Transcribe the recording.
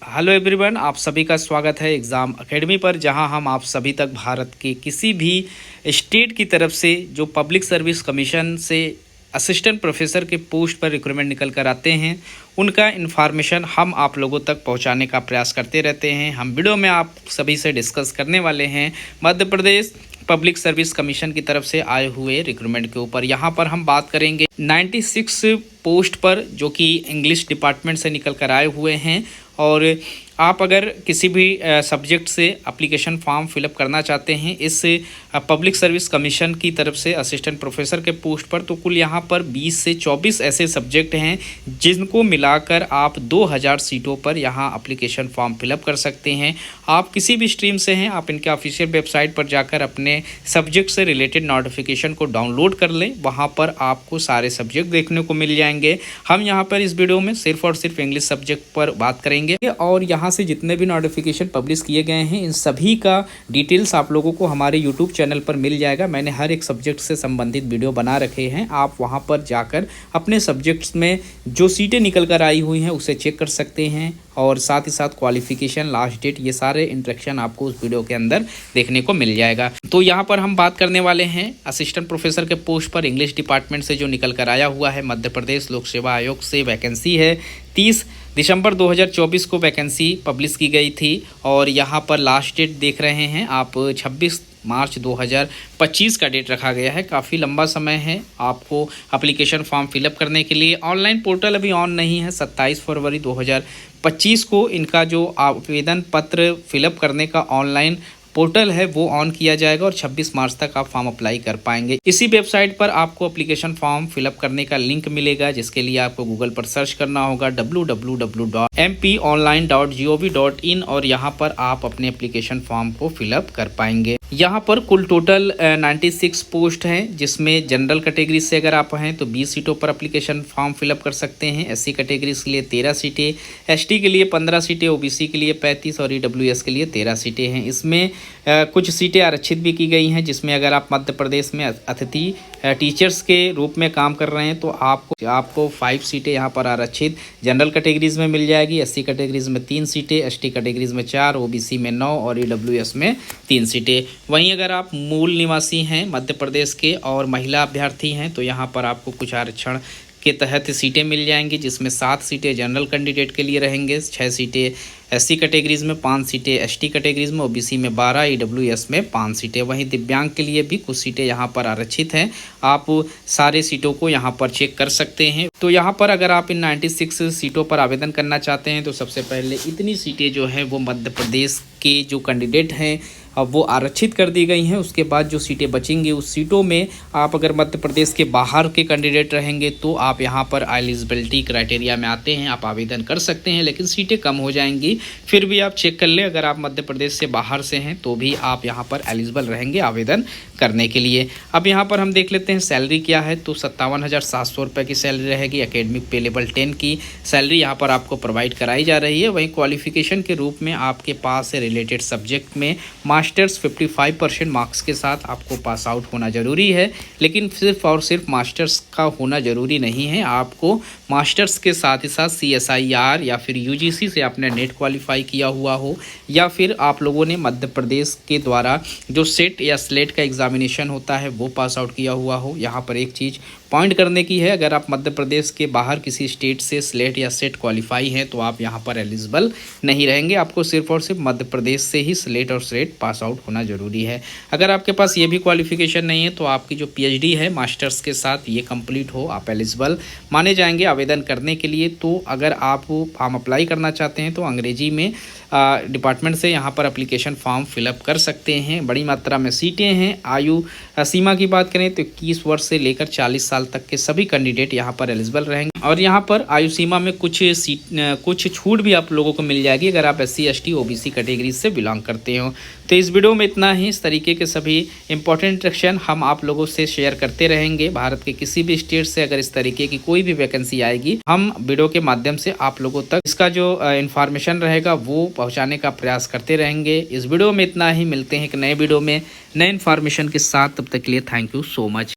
Hello everyone, आप सभी का स्वागत है एग्ज़ाम एकेडमी पर, जहां हम आप सभी तक भारत के किसी भी स्टेट की तरफ से जो पब्लिक सर्विस कमीशन से असिस्टेंट प्रोफेसर के पोस्ट पर रिक्रूटमेंट निकल कर आते हैं, उनका इन्फॉर्मेशन हम आप लोगों तक पहुंचाने का प्रयास करते रहते हैं। हम वीडियो में आप सभी से डिस्कस करने वाले हैं Madhya Pradesh public service commission की तरफ से आए हुए रिक्रूटमेंट के ऊपर। यहाँ पर हम बात करेंगे 96 पोस्ट पर जो कि इंग्लिश डिपार्टमेंट से निकल कर आए हुए हैं। और आप अगर किसी भी सब्जेक्ट से एप्लीकेशन फॉर्म फिलअप करना चाहते हैं इस पब्लिक सर्विस कमीशन की तरफ से असिस्टेंट प्रोफेसर के पोस्ट पर, तो कुल यहाँ पर 20 से 24 ऐसे सब्जेक्ट हैं जिनको मिलाकर आप 2000 सीटों पर यहाँ एप्लीकेशन फॉर्म फिलअप कर सकते हैं। आप किसी भी स्ट्रीम से हैं, आप इनके ऑफिशियल वेबसाइट पर जाकर अपने सब्जेक्ट से रिलेटेड नोटिफिकेशन को डाउनलोड कर लें। वहाँ पर आपको सारे सब्जेक्ट देखने को मिल जाएंगे। हम यहाँ पर इस वीडियो में सिर्फ और सिर्फ इंग्लिश सब्जेक्ट पर बात करेंगे और यहाँ से जितने भी नोटिफिकेशन पब्लिश किए गए हैं इन सभी का डिटेल्स आप लोगों को हमारे यूट्यूब चैनल पर मिल जाएगा। मैंने हर एक सब्जेक्ट से संबंधित वीडियो बना रखे हैं, आप वहाँ पर जाकर अपने सब्जेक्ट्स में जो सीटें निकल कर आई हुई हैं उसे चेक कर सकते हैं। और साथ ही साथ क्वालिफिकेशन, लास्ट डेट, ये सारे इंस्ट्रक्शन आपको उस वीडियो के अंदर देखने को मिल जाएगा। तो यहाँ पर हम बात करने वाले हैं असिस्टेंट प्रोफेसर के पोस्ट पर इंग्लिश डिपार्टमेंट से जो निकल कर आया हुआ है। मध्य प्रदेश लोक सेवा आयोग से वैकेंसी है। 30 दिसंबर 2024 को वैकेंसी पब्लिश की गई थी और यहाँ पर लास्ट डेट देख रहे हैं आप 26 मार्च 2025 का डेट रखा गया है। काफ़ी लंबा समय है आपको एप्लीकेशन फॉर्म फिलअप करने के लिए। ऑनलाइन पोर्टल अभी ऑन नहीं है। 27 फरवरी 2025 को इनका जो आवेदन पत्र फिलअप करने का ऑनलाइन पोर्टल है वो ऑन किया जाएगा और 26 मार्च तक आप फॉर्म अप्लाई कर पाएंगे। इसी वेबसाइट पर आपको एप्लीकेशन फॉर्म फिलअप करने का लिंक मिलेगा, जिसके लिए आपको गूगल पर सर्च करना होगा www.mponline.gov.in और यहाँ पर आप अपने एप्लीकेशन फॉर्म को फिलअप कर पाएंगे। यहाँ पर कुल टोटल 96 पोस्ट हैं, जिसमें जनरल कैटेगरी से अगर आप हैं तो 20 सीटों पर एप्लीकेशन फॉर्म फिलअप कर सकते हैं। SC कैटेगरी के लिए 13 सीटें, ST के लिए 15 सीटें, OBC के लिए 35 और EWS के लिए 13 सीटें हैं। इसमें कुछ सीटें आरक्षित भी की गई हैं, जिसमें अगर आप मध्य प्रदेश में अतिथि टीचर्स के रूप में काम कर रहे हैं तो आपको 5 सीटें यहाँ पर आरक्षित जनरल कैटेगरीज में मिल जाएगी। SC कैटेगरीज में 3 सीटें, ST कैटेगरीज में 4, OBC में 9 और EWS में 3 सीटें। वहीं अगर आप मूल निवासी हैं मध्य प्रदेश के और महिला अभ्यर्थी हैं तो यहाँ पर आपको कुछ आरक्षण के तहत सीटें मिल जाएंगी, जिसमें 7 सीटें जनरल कैंडिडेट के लिए रहेंगे, 6 सीटें SC कैटेगरीज में, 5 सीटें ST कैटेगरीज में, OBC में 12, EWS में 5 सीटें। वहीं दिव्यांग के लिए भी कुछ सीटें यहाँ पर आरक्षित हैं। आप सारे सीटों को यहाँ पर चेक कर सकते हैं। तो यहाँ पर अगर आप इन 96 सीटों पर आवेदन करना चाहते हैं तो सबसे पहले इतनी सीटें जो हैं वो मध्य प्रदेश के जो कैंडिडेट हैं अब वो आरक्षित कर दी गई हैं। उसके बाद जो सीटें बचेंगी उस सीटों में आप अगर मध्य प्रदेश के बाहर के कैंडिडेट रहेंगे तो आप यहाँ पर एलिजिबिलिटी क्राइटेरिया में आते हैं, आप आवेदन कर सकते हैं, लेकिन सीटें कम हो जाएंगी। फिर भी आप चेक कर लें, अगर आप मध्य प्रदेश से बाहर से हैं तो भी आप यहाँ पर एलिजिबल रहेंगे आवेदन करने के लिए। अब यहाँ पर हम देख लेते हैं सैलरी क्या है। तो 57,700 रुपये की सैलरी रहेगी। एकेडमिक पे लेवल 10 की सैलरी यहाँ पर आपको प्रोवाइड कराई जा रही है। वहीं क्वालिफिकेशन के रूप में आपके पास से रिलेटेड सब्जेक्ट में मास्टर्स 55% मार्क्स के साथ आपको पास आउट होना ज़रूरी है। लेकिन सिर्फ और सिर्फ मास्टर्स का होना ज़रूरी नहीं है, आपको मास्टर्स के साथ ही साथ CSIR या फिर UGC से आपने नेट क्वालिफाई किया हुआ हो, या फिर आप लोगों ने मध्य प्रदेश के द्वारा जो सेट या स्लेट का एग्जामिनेशन होता है वो पास आउट किया हुआ हो। यहाँ पर एक चीज़ पॉइंट करने की है, अगर आप मध्य प्रदेश के बाहर किसी स्टेट से स्लेट या सेट क्वालिफाई हैं तो आप यहाँ पर एलिजिबल नहीं रहेंगे। आपको सिर्फ और सिर्फ मध्य प्रदेश से ही स्लेट और स्लेट पास आउट होना ज़रूरी है। अगर आपके पास ये भी क्वालिफिकेशन नहीं है तो आपकी जो PhD है मास्टर्स के साथ ये कंप्लीट हो, आप एलिजिबल माने जाएंगे आवेदन करने के लिए। तो अगर आप फॉर्म अप्लाई करना चाहते हैं तो अंग्रेजी में डिपार्टमेंट से यहाँ पर एप्लीकेशन फॉर्म फिलअप कर सकते हैं। बड़ी मात्रा में सीटें हैं। आयु सीमा की बात करें तो 21 वर्ष से लेकर 40 साल तक के सभी कैंडिडेट यहाँ पर एलिजिबल रहेंगे। और यहाँ पर आयु सीमा में कुछ छूट भी आप लोगों को मिल जाएगी अगर आप SC ST OBC कैटेगरी से बिलोंग करते हो। तो इस वीडियो में इतना ही। इस तरीके के सभी इंपॉर्टेंट इंस्ट्रक्शन हम आप लोगों से शेयर करते रहेंगे। भारत के किसी भी स्टेट से अगर इस तरीके की कोई भी वैकेंसी आएगी हम वीडियो के माध्यम से आप लोगों तक इसका जो इन्फॉर्मेशन रहेगा वो पहुंचाने का प्रयास करते रहेंगे। इस वीडियो में इतना ही। मिलते हैं एक नए वीडियो में नए इन्फॉर्मेशन के साथ। तब तक के लिए थैंक यू सो मच।